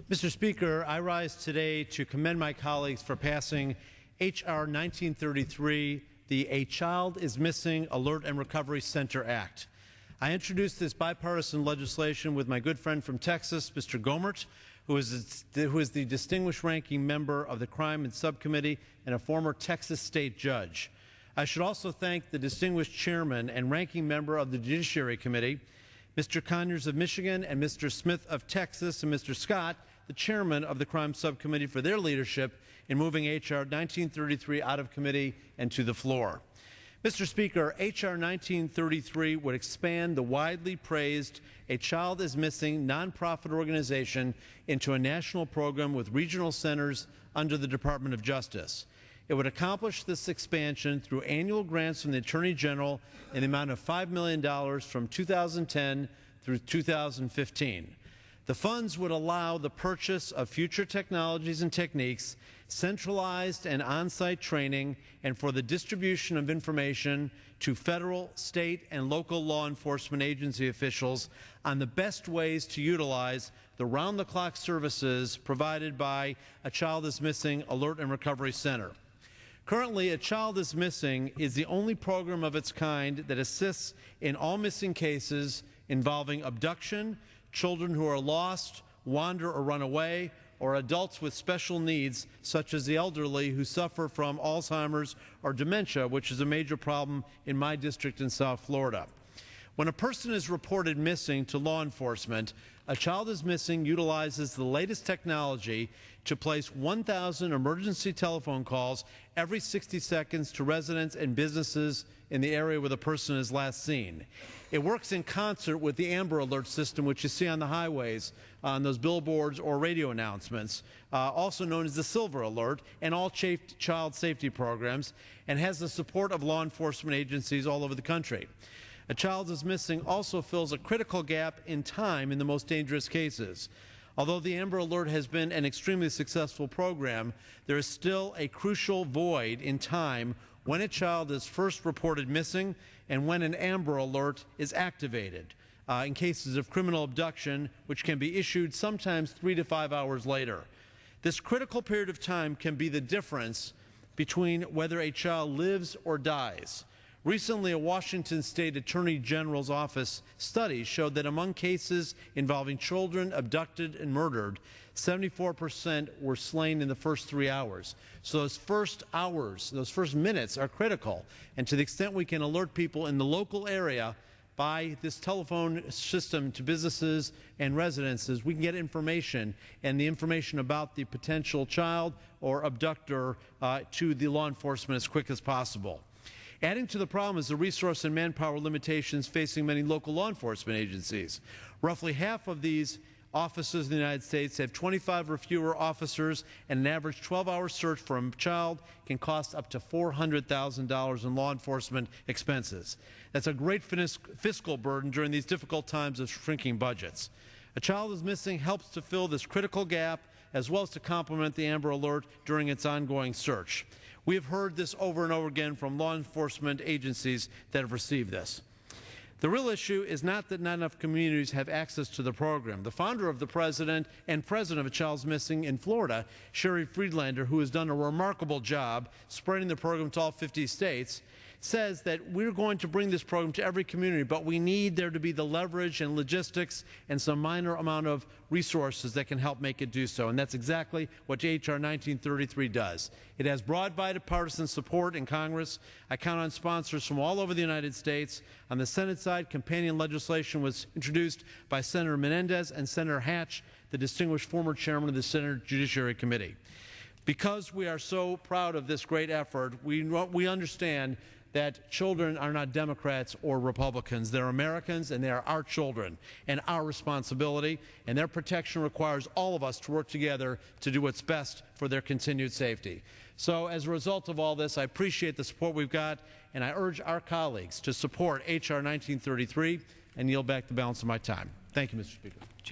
Mr. Speaker, I rise today to commend my colleagues for passing H.R. 1933, the A Child is Missing Alert and Recovery Center Act. I introduced this bipartisan legislation with my good friend from Texas, Mr. Gohmert, who is the distinguished ranking member of the Crime and Subcommittee and a former Texas state judge. I should also thank the distinguished chairman and ranking member of the Judiciary Committee, Mr. Conyers of Michigan and Mr. Smith of Texas, and Mr. Scott, the chairman of the Crime Subcommittee, for their leadership in moving H.R. 1933 out of committee and to the floor. Mr. Speaker, H.R. 1933 would expand the widely praised A Child is Missing nonprofit organization into a national program with regional centers under the Department of Justice. It would accomplish this expansion through annual grants from the Attorney General in the amount of $5 million from 2010 through 2015. The funds would allow the purchase of future technologies and techniques, centralized and on-site training, and for the distribution of information to federal, state, and local law enforcement agency officials on the best ways to utilize the round-the-clock services provided by A Child is Missing Alert and Recovery Center. Currently, A Child is Missing is the only program of its kind that assists in all missing cases involving abduction, children who are lost, wander or run away, or adults with special needs, such as the elderly who suffer from Alzheimer's or dementia, which is a major problem in my district in South Florida. When a person is reported missing to law enforcement, A Child is Missing utilizes the latest technology to place 1,000 emergency telephone calls every 60 seconds to residents and businesses in the area where the person is last seen. It works in concert with the Amber Alert system, which you see on the highways, on those billboards or radio announcements, also known as the Silver Alert, and all child safety programs, and has the support of law enforcement agencies all over the country. A Child is Missing also fills a critical gap in time in the most dangerous cases. Although the Amber Alert has been an extremely successful program, there is still a crucial void in time when a child is first reported missing and when an Amber Alert is activated in cases of criminal abduction, which can be issued sometimes 3 to 5 hours later. This critical period of time can be the difference between whether a child lives or dies. Recently, a Washington State Attorney General's Office study showed that among cases involving children abducted and murdered, 74% were slain in the first 3 hours. So those first hours, those first minutes are critical. And to the extent we can alert people in the local area by this telephone system to businesses and residences, we can get information, and the information about the potential child or abductor to the law enforcement as quick as possible. Adding to the problem is the resource and manpower limitations facing many local law enforcement agencies. Roughly half of these offices in the United States have 25 or fewer officers, and an average 12-hour search for a child can cost up to $400,000 in law enforcement expenses. That's a great fiscal burden during these difficult times of shrinking budgets. A Child is Missing helps to fill this critical gap, as well as to complement the Amber Alert during its ongoing search. We have heard this over and over again from law enforcement agencies that have received this. The real issue is not that not enough communities have access to the program. The founder of the president and president of A Child is Missing in Florida, Sherry Friedlander, who has done a remarkable job spreading the program to all 50 states, says that we're going to bring this program to every community, but we need there to be the leverage and logistics and some minor amount of resources that can help make it do so. And that's exactly what H.R. 1933 does. It has broad bipartisan support in Congress. I count on sponsors from all over the United States. On the Senate side, companion legislation was introduced by Senator Menendez and Senator Hatch, the distinguished former chairman of the Senate Judiciary Committee. Because we are so proud of this great effort, we understand that children are not Democrats or Republicans. They're Americans, and they are our children and our responsibility, and their protection requires all of us to work together to do what's best for their continued safety. So as a result of all this, I appreciate the support we've got, and I urge our colleagues to support H.R. 1933 and yield back the balance of my time. Thank you, Mr. Speaker.